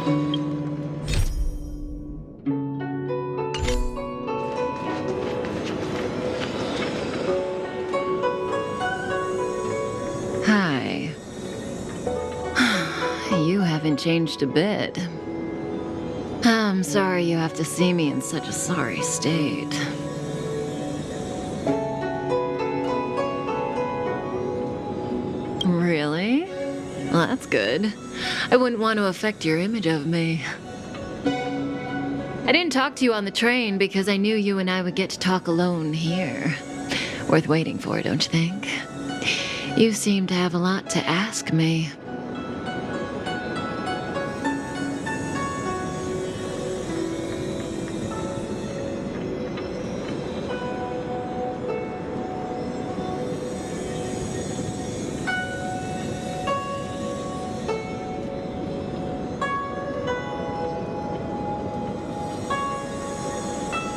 Hi. You haven't changed a bit. I'm sorry you have to see me in such a sorry state. Really? Well, that's good. I wouldn't want to affect your image of me. I didn't talk to you on the train because I knew you and I would get to talk alone here. Worth waiting for, don't you think? You seem to have a lot to ask me.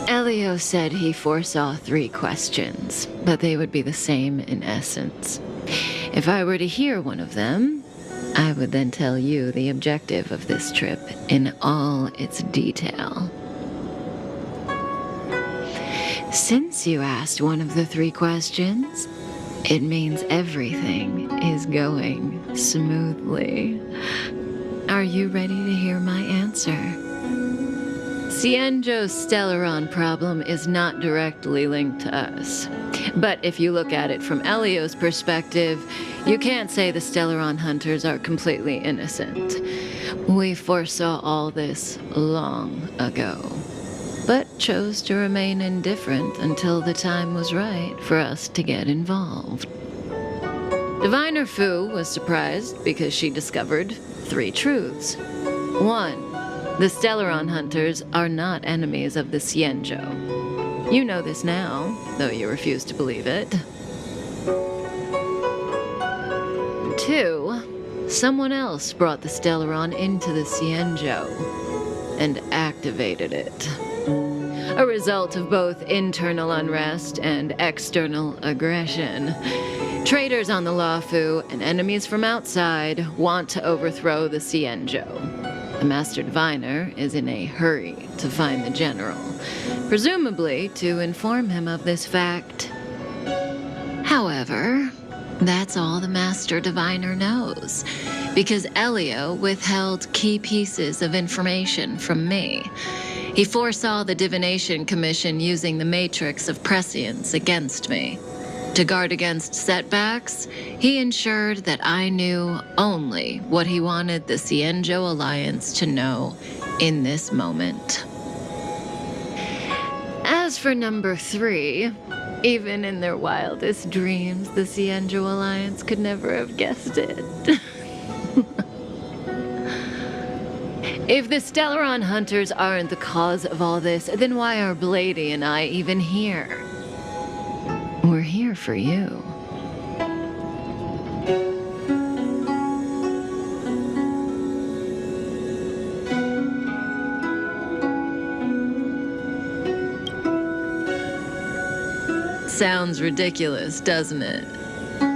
Elio said he foresaw 3 questions, but they would be the same in essence. If I were to hear one of them, I would then tell you the objective of this trip in all its detail. Since you asked one of the 3 questions, it means everything is going smoothly. Are you ready to hear my answer? Cienjo's Stellaron problem is not directly linked to us. But if you look at it from Elio's perspective, you can't say the Stellaron hunters are completely innocent. We foresaw all this long ago, but chose to remain indifferent until the time was right for us to get involved. Diviner Fu was surprised because she discovered 3 truths. 1. The Stellaron hunters are not enemies of the Cienjo. You know this now, though you refuse to believe it. 2. Someone else brought the Stellaron into the Cienjo and activated it. A result of both internal unrest and external aggression. Traitors on the Luofu and enemies from outside want to overthrow the Cienjo. The Master Diviner is in a hurry to find the General, presumably to inform him of this fact. However, that's all the Master Diviner knows, because Elio withheld key pieces of information from me. He foresaw the Divination Commission using the Matrix of Prescience against me. To guard against setbacks, he ensured that I knew only what he wanted the Cienjo Alliance to know in this moment. As for number 3, even in their wildest dreams, the Cienjo Alliance could never have guessed it. If the Stellaron hunters aren't the cause of all this, then why are Blady and I even here? We're here for you. Sounds ridiculous, doesn't it?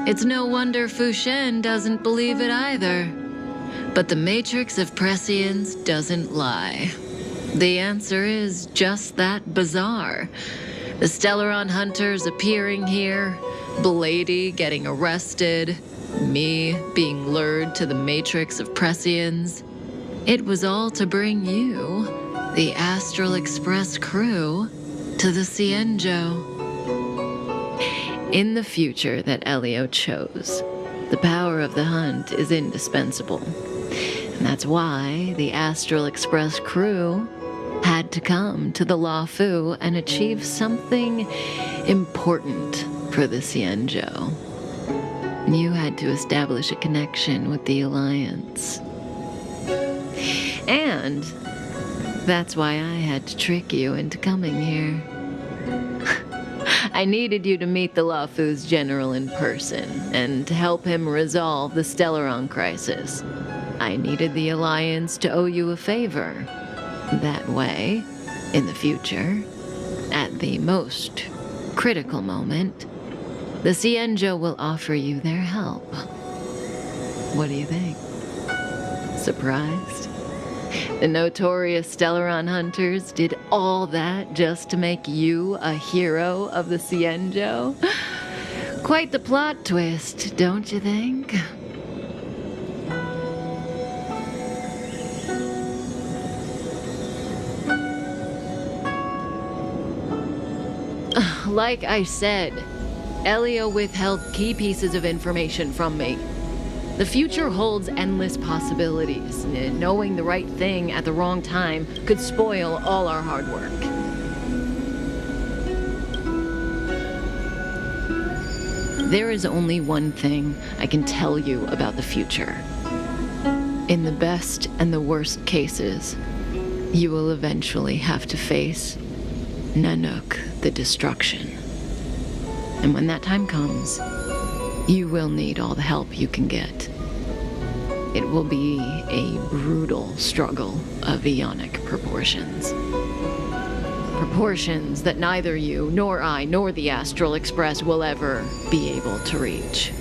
It's no wonder Fu Shen doesn't believe it either. But the Matrix of Prescience doesn't lie. The answer is just that bizarre. The Stellaron hunters appearing here, Blady getting arrested, me being lured to the Matrix of Prescience. It was all to bring you, the Astral Express crew, to the Cienjo. In the future that Elio chose, the power of the hunt is indispensable. And that's why the Astral Express crew had to come to the Luofu and achieve something important for the Cienjo. You had to establish a connection with the Alliance. And that's why I had to trick you into coming here. I needed you to meet the Luofu's general in person and to help him resolve the Stellaron crisis. I needed the Alliance to owe you a favor. That way, in the future, at the most critical moment, the Cienjo will offer you their help. What do you think? Surprised? The notorious Stellaron hunters did all that just to make you a hero of the Cienjo? Quite the plot twist, don't you think? Like I said, Elio withheld key pieces of information from me. The future holds endless possibilities. Knowing the right thing at the wrong time could spoil all our hard work. There is only one thing I can tell you about the future. In the best and the worst cases, you will eventually have to face Nanook, the destruction. And when that time comes, you will need all the help you can get. It will be a brutal struggle of eonic proportions. Proportions that neither you, nor I, nor the Astral Express will ever be able to reach.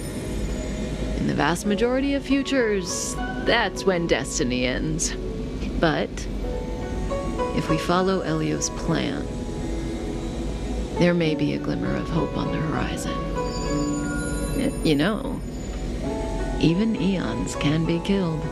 In the vast majority of futures, that's when destiny ends. But if we follow Elio's plan, there may be a glimmer of hope on the horizon. You know, even eons can be killed.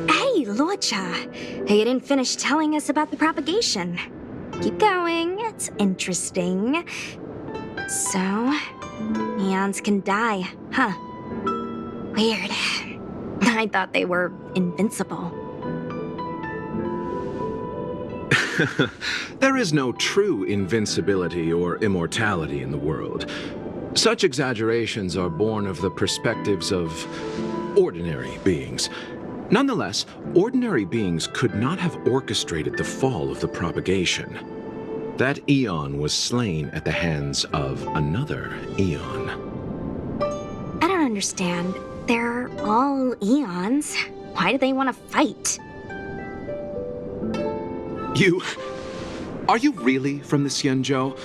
Hey, Luocha, you didn't finish telling us about the propagation. Keep going, it's interesting. So, eons can die, huh? Weird. I thought they were invincible. There is no true invincibility or immortality in the world. Such exaggerations are born of the perspectives of ordinary beings. Nonetheless, ordinary beings could not have orchestrated the fall of the propagation. That eon was slain at the hands of another eon. I don't understand. They're all eons. Why do they want to fight? Are you really from the Cienjo?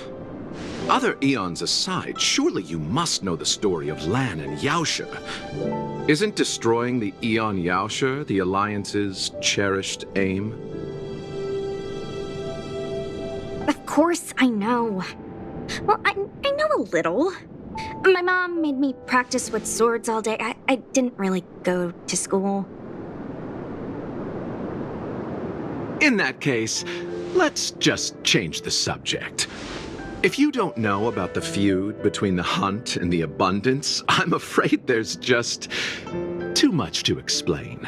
Other eons aside, surely you must know the story of Lan and Yaosha. Isn't destroying the Eon Yaosha the Alliance's cherished aim? Of course I know. Well, I know a little. My mom made me practice with swords all day. I didn't really go to school. In that case, let's just change the subject. If you don't know about the feud between the Hunt and the Abundance, I'm afraid there's just too much to explain.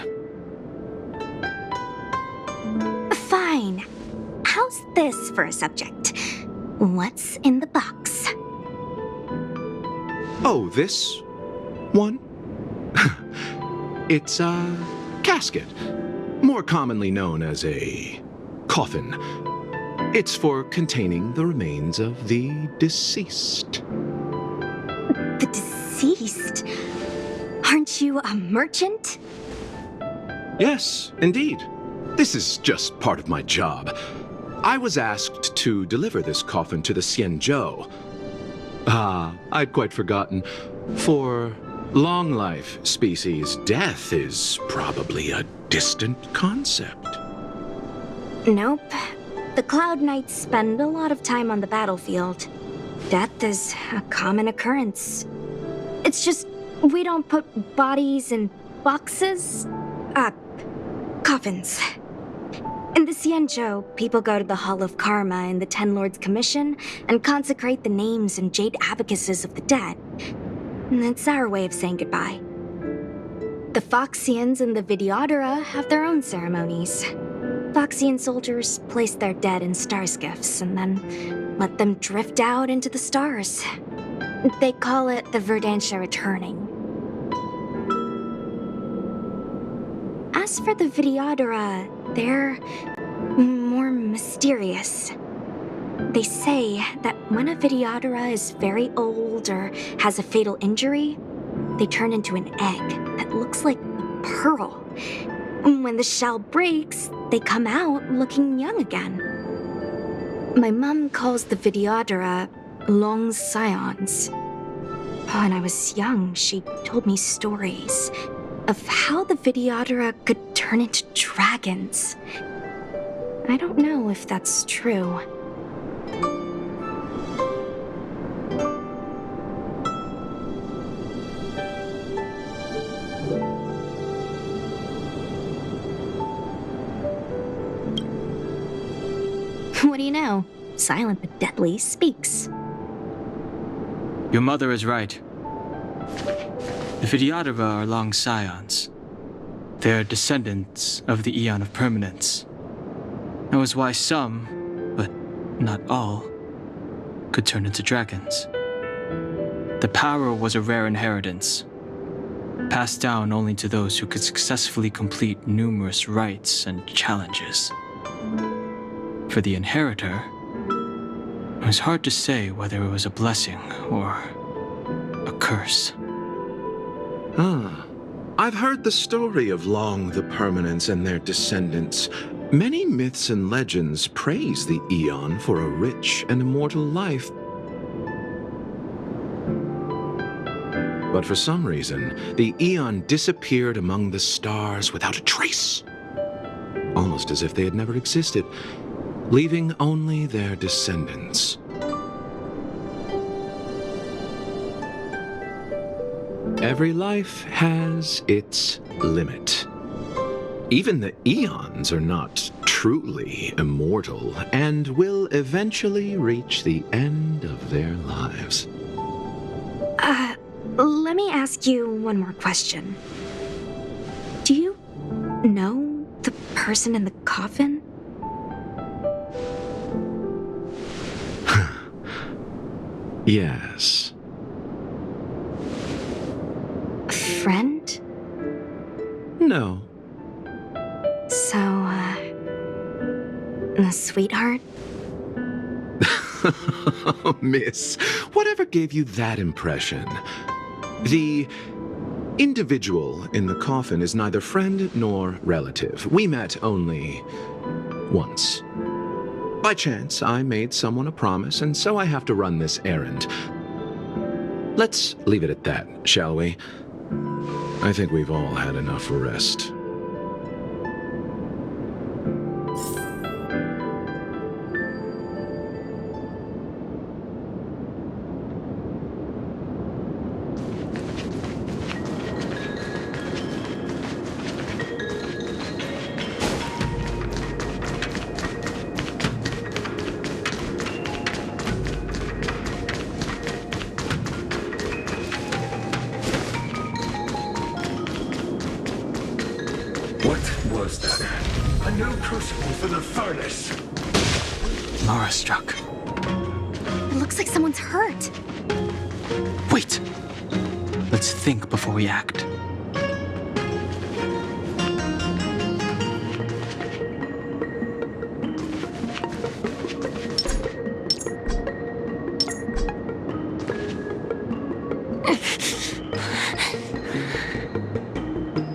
Fine. How's this for a subject? What's in the box? Oh, this one? It's a casket, more commonly known as a coffin. It's for containing the remains of the deceased. The deceased? Aren't you a merchant? Yes, indeed. This is just part of my job. I was asked to deliver this coffin to the Cienjo. I'd quite forgotten. For long life species, death is probably a distant concept. Nope. The Cloud Knights spend a lot of time on the battlefield. Death is a common occurrence. It's just, we don't put bodies in boxes? Coffins. In the Cienjo, people go to the Hall of Karma in the Ten Lords Commission and consecrate the names and jade abacuses of the dead. It's our way of saying goodbye. The Foxians and the Videodora have their own ceremonies. Foxian soldiers place their dead in star skiffs and then let them drift out into the stars. They call it the Verdantia returning. As for the Videodora, they're more mysterious. They say that when a Videodora is very old or has a fatal injury, they turn into an egg that looks like a pearl. When the shell breaks, they come out looking young again. My mom calls the Videodora long scions. When I was young, she told me stories of how the Videodora could turn into dragons. I don't know if that's true. What do you know? Silent but deadly speaks. Your mother is right. The Videodora are long scions. They're descendants of the Aeon of Permanence. That was why some, but not all, could turn into dragons. The power was a rare inheritance, passed down only to those who could successfully complete numerous rites and challenges. For the inheritor, it was hard to say whether it was a blessing or a curse. I've heard the story of Long the Permanence and their descendants. Many myths and legends praise the Aeon for a rich and immortal life. But for some reason, the Aeon disappeared among the stars without a trace. Almost as if they had never existed, leaving only their descendants. Every life has its limit. Even the Aeons are not truly immortal and will eventually reach the end of their lives. Let me ask you one more question. Do you know the person in the coffin? Yes. Friend? No. So, a sweetheart? Miss, whatever gave you that impression? The individual in the coffin is neither friend nor relative. We met only once. By chance, I made someone a promise, and so I have to run this errand. Let's leave it at that, shall we? I think we've all had enough rest. What was that? A new crucible for the furnace. Mara struck. It looks like someone's hurt. Wait! Let's think before we act.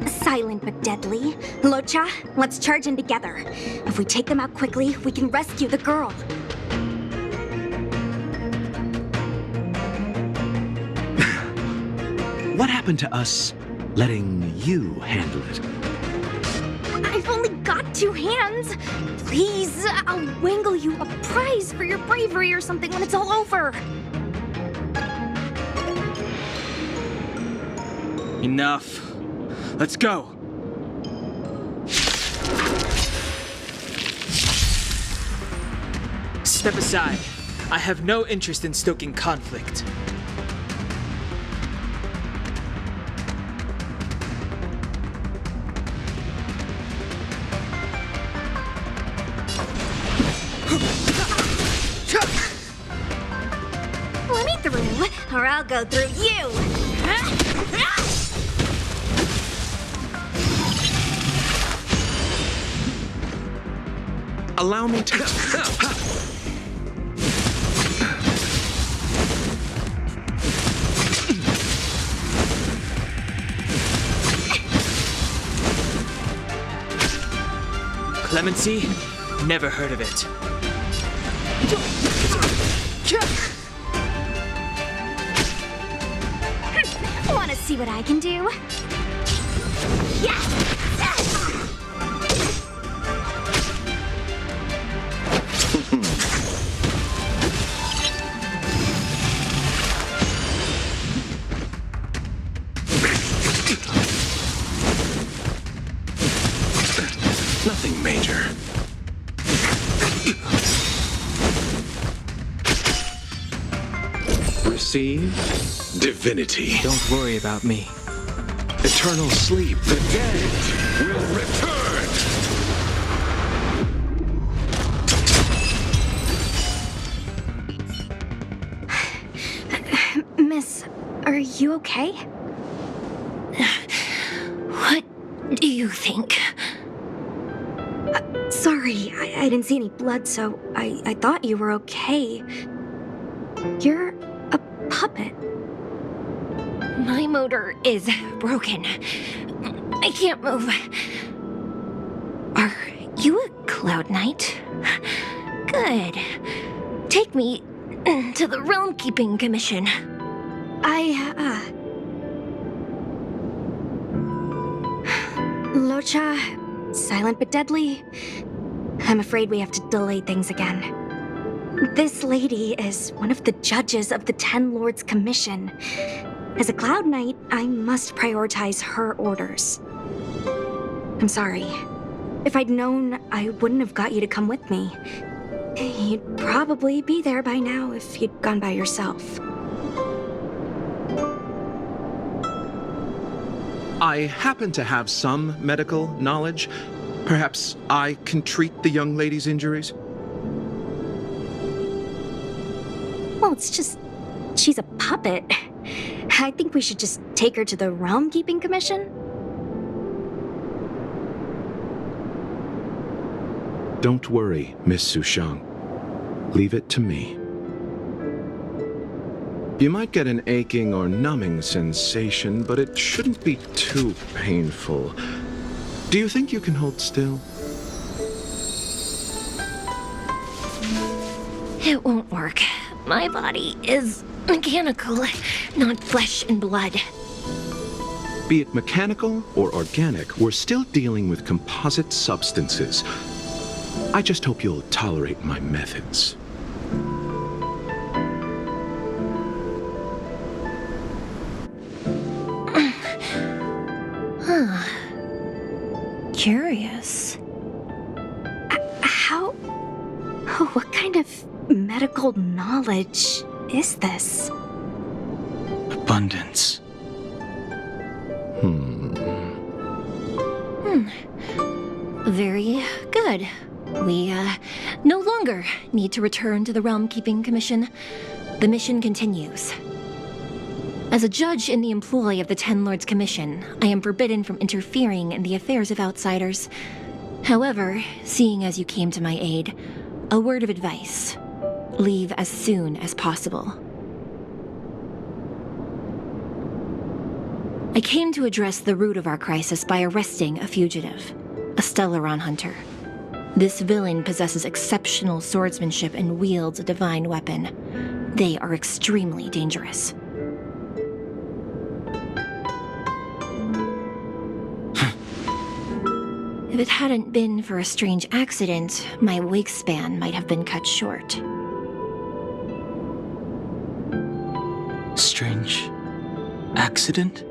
Silent but deadly. Locha, let's charge in together. If we take them out quickly, we can rescue the girl. What happened to us letting you handle it? I've only got 2 hands. Please, I'll wangle you a prize for your bravery or something when it's all over. Enough. Let's go. Step aside. I have no interest in stoking conflict. Let me through, or I'll go through you. Allow me to... Clemency? Never heard of it. Want to see what I can do? Yeah! Nothing major. Receive divinity. Don't worry about me. Eternal sleep. The dead will return! Miss, are you okay? What do you think? Sorry, I didn't see any blood, so I thought you were okay. You're a puppet. My motor is broken. I can't move. Are you a Cloud Knight? Good. Take me to the Realm Keeping Commission. Locha, silent but deadly. I'm afraid we have to delay things again. This lady is one of the judges of the Ten Lords Commission. As a Cloud Knight, I must prioritize her orders. I'm sorry. If I'd known, I wouldn't have got you to come with me. You'd probably be there by now if you'd gone by yourself. I happen to have some medical knowledge. Perhaps I can treat the young lady's injuries? Well, it's just... she's a puppet. I think we should just take her to the Realm Keeping Commission. Don't worry, Miss Sushang. Leave it to me. You might get an aching or numbing sensation, but it shouldn't be too painful. Do you think you can hold still? It won't work. My body is mechanical, not flesh and blood. Be it mechanical or organic, we're still dealing with composite substances. I just hope you'll tolerate my methods. Curious. How... oh, what kind of medical knowledge is this? Abundance. Very good. We, no longer need to return to the Realm Keeping Commission. The mission continues. As a judge in the employ of the Ten Lords Commission, I am forbidden from interfering in the affairs of outsiders. However, seeing as you came to my aid, a word of advice. Leave as soon as possible. I came to address the root of our crisis by arresting a fugitive, a Stellaron hunter. This villain possesses exceptional swordsmanship and wields a divine weapon. They are extremely dangerous. If it hadn't been for a strange accident, my wake span might have been cut short. Strange accident?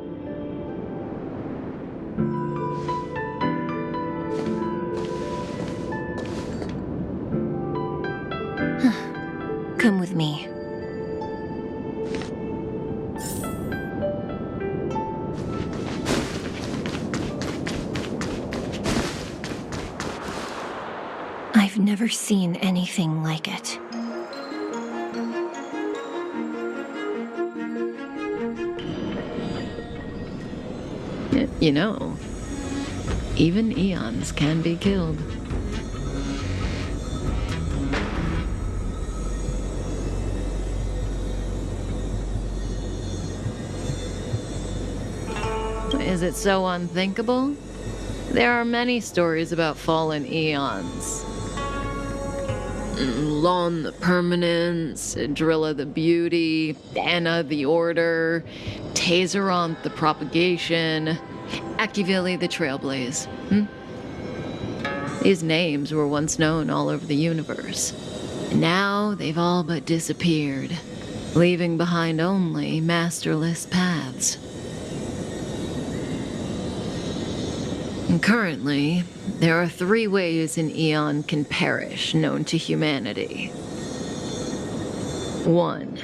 Come with me. I've never seen anything like it. You know, even eons can be killed. Is it so unthinkable? There are many stories about fallen eons. Lon the Permanence, Drilla the Beauty, Anna the Order, Tazeronth the Propagation, Akivili the Trailblaze. These names were once known all over the universe. And now they've all but disappeared, leaving behind only masterless paths. And currently, there are 3 ways an eon can perish known to humanity. 1.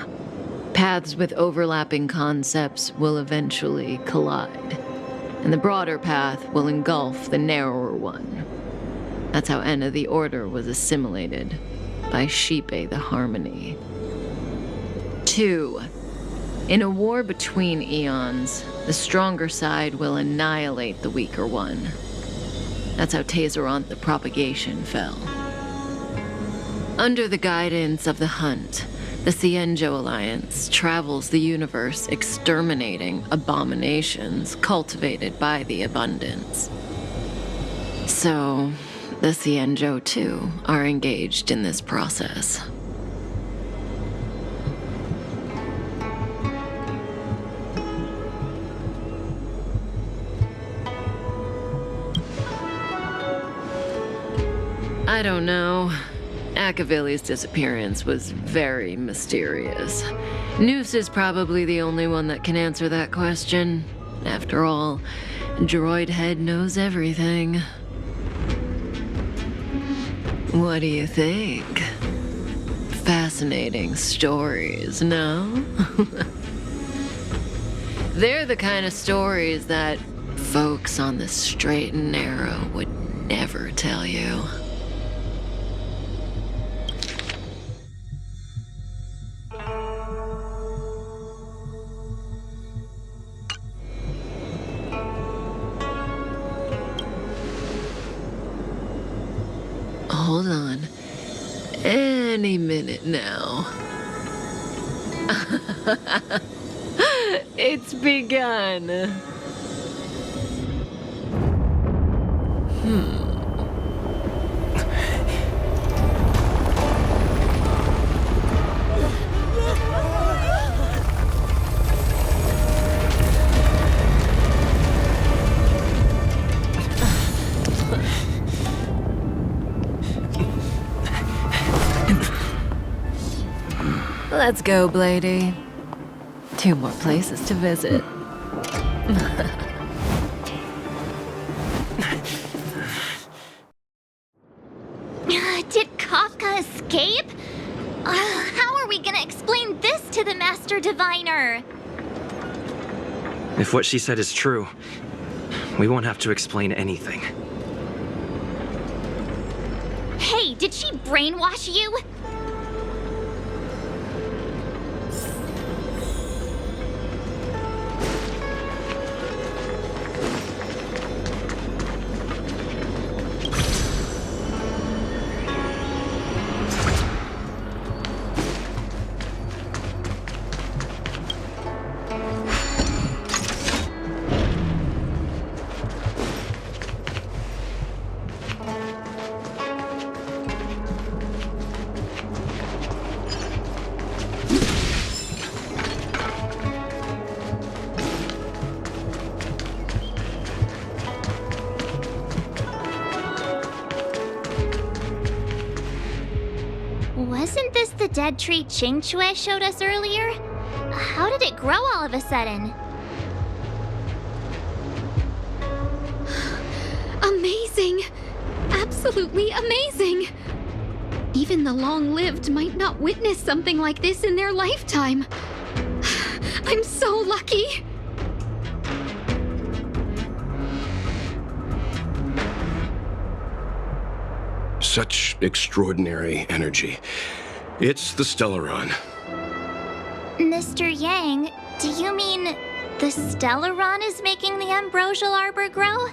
Paths with overlapping concepts will eventually collide, and the broader path will engulf the narrower one. That's how Enna the Order was assimilated by Sheepe the Harmony. 2. In a war between eons, the stronger side will annihilate the weaker one. That's how Tazeronth the Propagation fell. Under the guidance of the Hunt, the Cienjo Alliance travels the universe exterminating abominations cultivated by the Abundance. So, the Cienjo, too, are engaged in this process. I don't know. Akivili's disappearance was very mysterious. Noose is probably the only one that can answer that question. After all, Droid Head knows everything. What do you think? Fascinating stories, no? They're the kind of stories that folks on the straight and narrow would never tell you. Hold on. Any minute now. It's begun. Let's go, Blady. 2 more places to visit. Did Kafka escape? How are we gonna explain this to the Master Diviner? If what she said is true, we won't have to explain anything. Hey, did she brainwash you? Wasn't this the dead tree Qingque showed us earlier? How did it grow all of a sudden? Amazing! Absolutely amazing! Even the long-lived might not witness something like this in their lifetime. I'm so lucky! Such extraordinary energy. It's the Stellaron. Mr. Yang, do you mean the Stellaron is making the Ambrosial Arbor grow?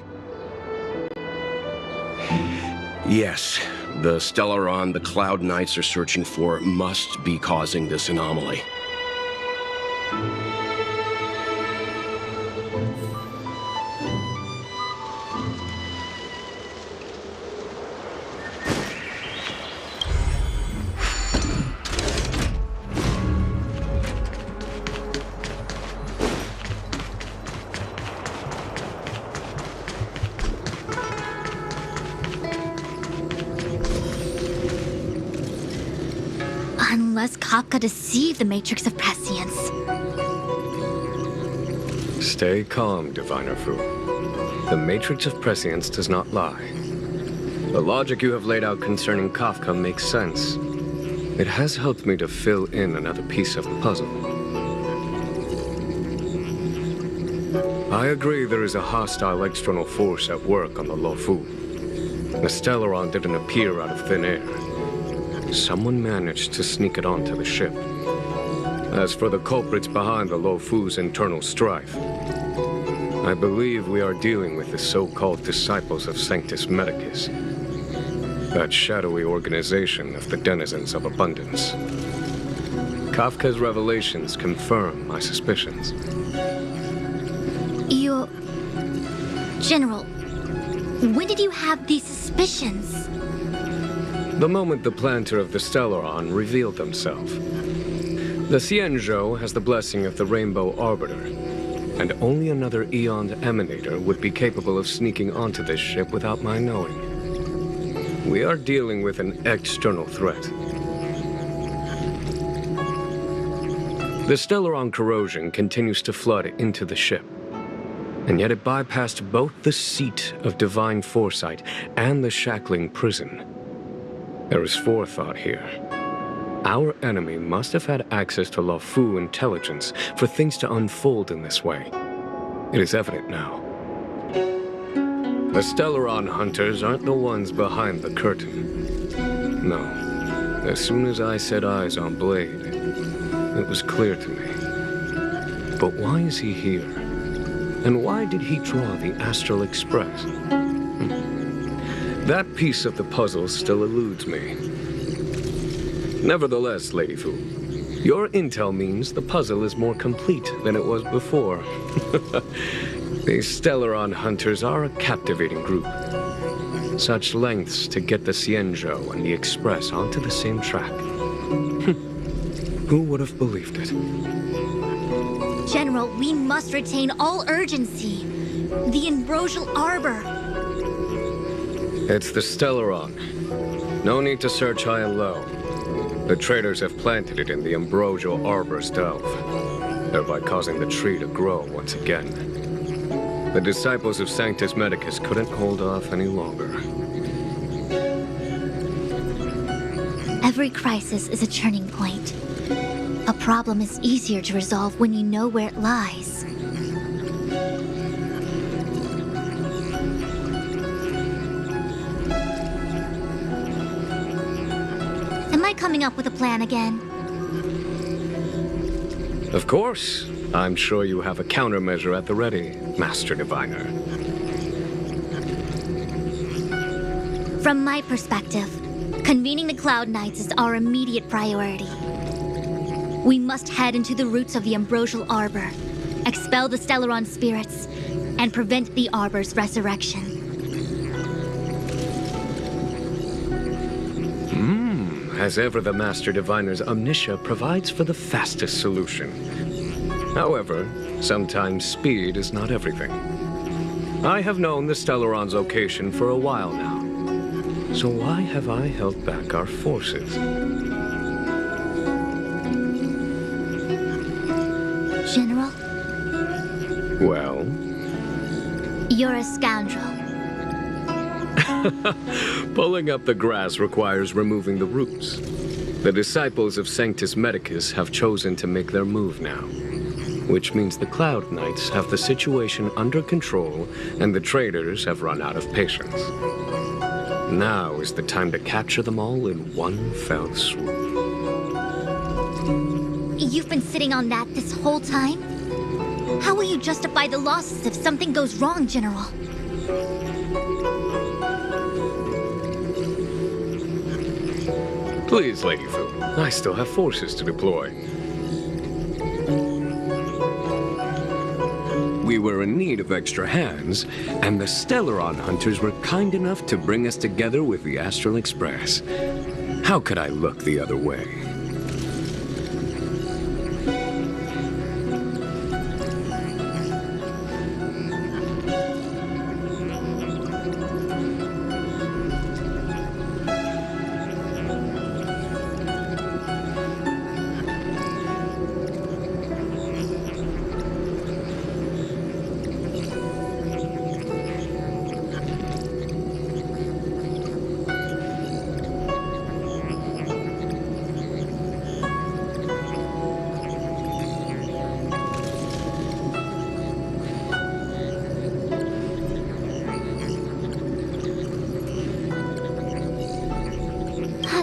Yes, the Stellaron the Cloud Knights are searching for must be causing this anomaly. Unless Kafka deceived the Matrix of Prescience. Stay calm, Diviner Fu. The Matrix of Prescience does not lie. The logic you have laid out concerning Kafka makes sense. It has helped me to fill in another piece of the puzzle. I agree there is a hostile external force at work on the Luofu. The Stellaron didn't appear out of thin air. Someone managed to sneak it onto the ship. As for the culprits behind the Luofu's internal strife, I believe we are dealing with the so-called Disciples of Sanctus Medicus. That shadowy organization of the denizens of abundance. Kafka's revelations confirm my suspicions. General, when did you have these suspicions? The moment the planter of the Stellaron revealed himself. The Xianzhou has the blessing of the Rainbow Arbiter, and only another Eon Emanator would be capable of sneaking onto this ship without my knowing. We are dealing with an external threat. The Stellaron corrosion continues to flood into the ship, and yet it bypassed both the seat of divine foresight and the shackling prison. There is forethought here. Our enemy must have had access to Luofu intelligence for things to unfold in this way. It is evident now. The Stellaron hunters aren't the ones behind the curtain. No. As soon as I set eyes on Blade, it was clear to me. But why is he here? And why did he draw the Astral Express? That piece of the puzzle still eludes me. Nevertheless, Lady Fu, your intel means the puzzle is more complete than it was before. These Stellaron hunters are a captivating group. Such lengths to get the Xianzhou and the Express onto the same track. Who would have believed it? General, we must retain all urgency. The Ambrosial Arbor. It's the Stellaron. No need to search high and low. The traders have planted it in the Ambrosial Arbor's delve, thereby causing the tree to grow once again. The Disciples of Sanctus Medicus couldn't hold off any longer. Every crisis is a turning point. A problem is easier to resolve when you know where it lies. Am I coming up with a plan again? Of course. I'm sure you have a countermeasure at the ready, Master Diviner. From my perspective, convening the Cloud Knights is our immediate priority. We must head into the roots of the Ambrosial Arbor, expel the Stellaron spirits, and prevent the Arbor's resurrection. As ever, the Master Diviner's omniscia provides for the fastest solution. However, sometimes speed is not everything. I have known the Stellaron's location for a while now. So why have I held back our forces? General? Well? You're a scoundrel. Pulling up the grass requires removing the roots. The Disciples of Sanctus Medicus have chosen to make their move now, which means the Cloud Knights have the situation under control and the traders have run out of patience. Now is the time to capture them all in one fell swoop. You've been sitting on that this whole time? How will you justify the losses if something goes wrong, General? Please, Lady Fu, I still have forces to deploy. We were in need of extra hands, and the Stellaron hunters were kind enough to bring us together with the Astral Express. How could I look the other way?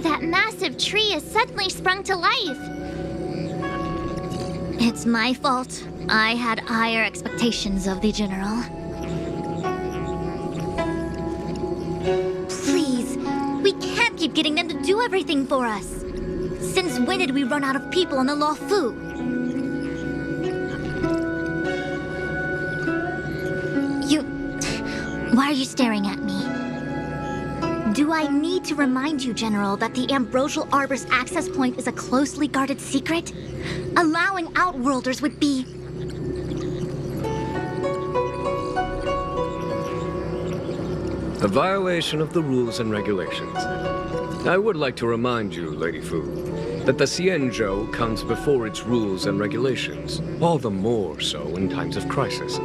that massive tree has suddenly sprung to life. It's my fault. I had higher expectations of the General. Please, we can't keep getting them to do everything for us. Since when did we run out of people on the Luofu? Why are you staring at me? Do I need to remind you, General, that the Ambrosial Arbor's access point is a closely guarded secret? Allowing Outworlders would be... A violation of the rules and regulations. I would like to remind you, Lady Fu, that the Xianzhou comes before its rules and regulations, all the more so in times of crisis.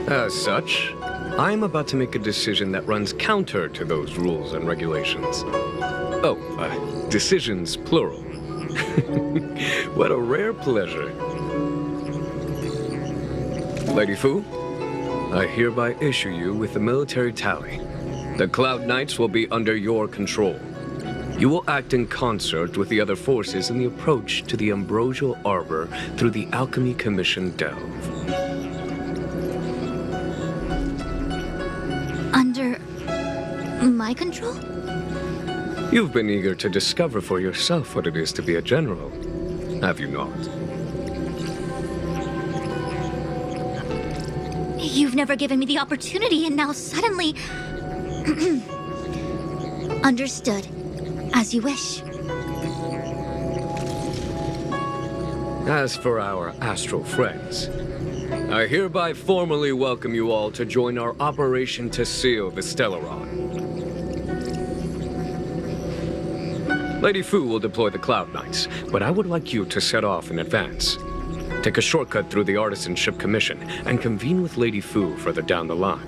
As such, I am about to make a decision that runs counter to those rules and regulations. Oh, decisions plural. What a rare pleasure. Lady Fu, I hereby issue you with the military tally. The Cloud Knights will be under your control. You will act in concert with the other forces in the approach to the Ambrosial Arbor through the Alchemy Commission Delve. Under... my control? You've been eager to discover for yourself what it is to be a general, have you not? You've never given me the opportunity, and now suddenly... Understood. As you wish. As for our astral friends, I hereby formally welcome you all to join our operation to seal the Stellaron. Lady Fu will deploy the Cloud Knights, but I would like you to set off in advance. Take a shortcut through the Artisanship Commission and convene with Lady Fu further down the line.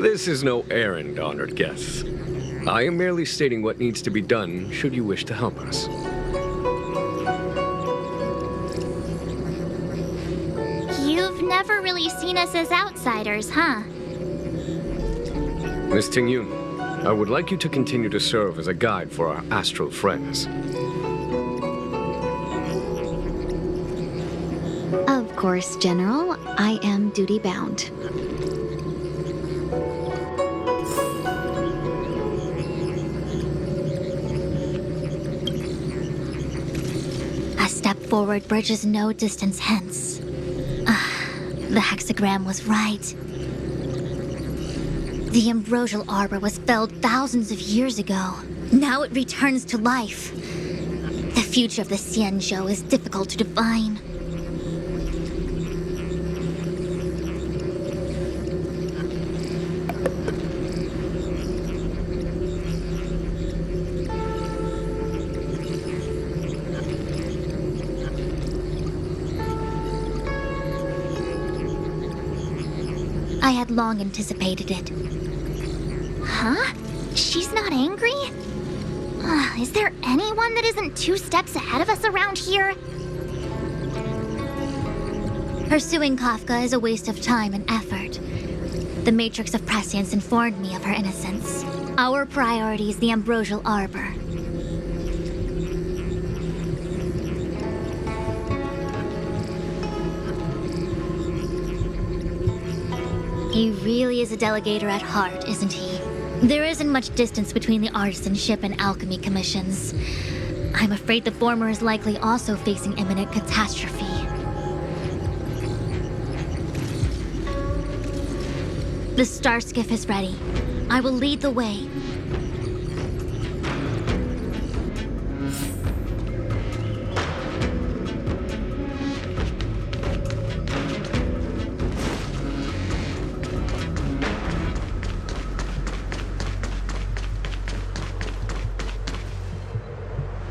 This is no errand, honored guests. I am merely stating what needs to be done should you wish to help us. You've never really seen us as outsiders, huh? Miss Tingyun, I would like you to continue to serve as a guide for our astral friends. Of course, General. I am duty-bound. A step forward bridges no distance hence. The hexagram was right. The Ambrosial Arbor was felled thousands of years ago. Now it returns to life. The future of the Xianzhou is difficult to define. I had long anticipated it. Huh? She's not angry? Is there anyone that isn't 2 steps ahead of us around here? Pursuing Kafka is a waste of time and effort. The Matrix of Prescience informed me of her innocence. Our priority is the Ambrosial Arbor. He really is a delegator at heart, isn't he? There isn't much distance between the Artisanship and Alchemy Commissions. I'm afraid the former is likely also facing imminent catastrophe. The Starskiff is ready. I will lead the way.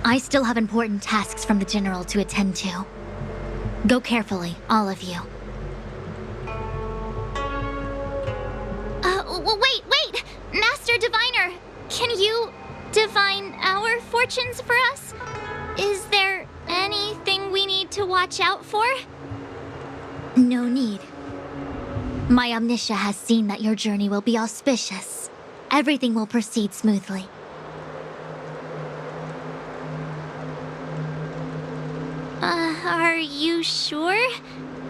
I still have important tasks from the General to attend to. Go carefully, all of you. Wait! Master Diviner, can you divine our fortunes for us? Is there anything we need to watch out for? No need. My Omniscia has seen that your journey will be auspicious. Everything will proceed smoothly. Are you sure?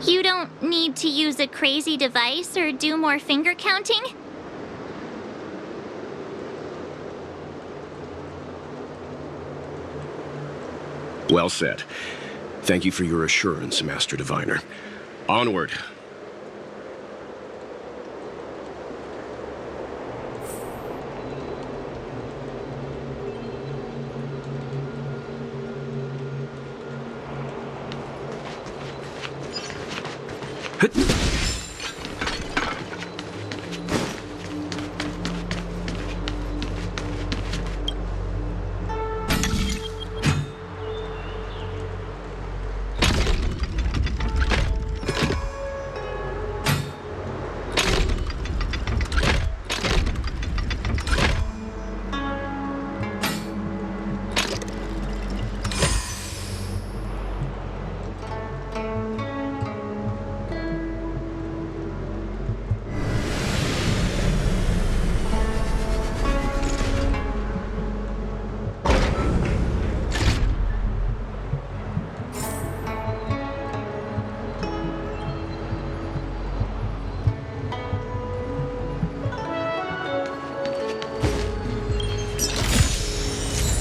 You don't need to use a crazy device or do more finger counting? Well said. Thank you for your assurance, Master Diviner. Onward.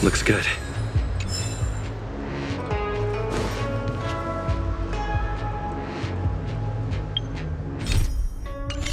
Looks good.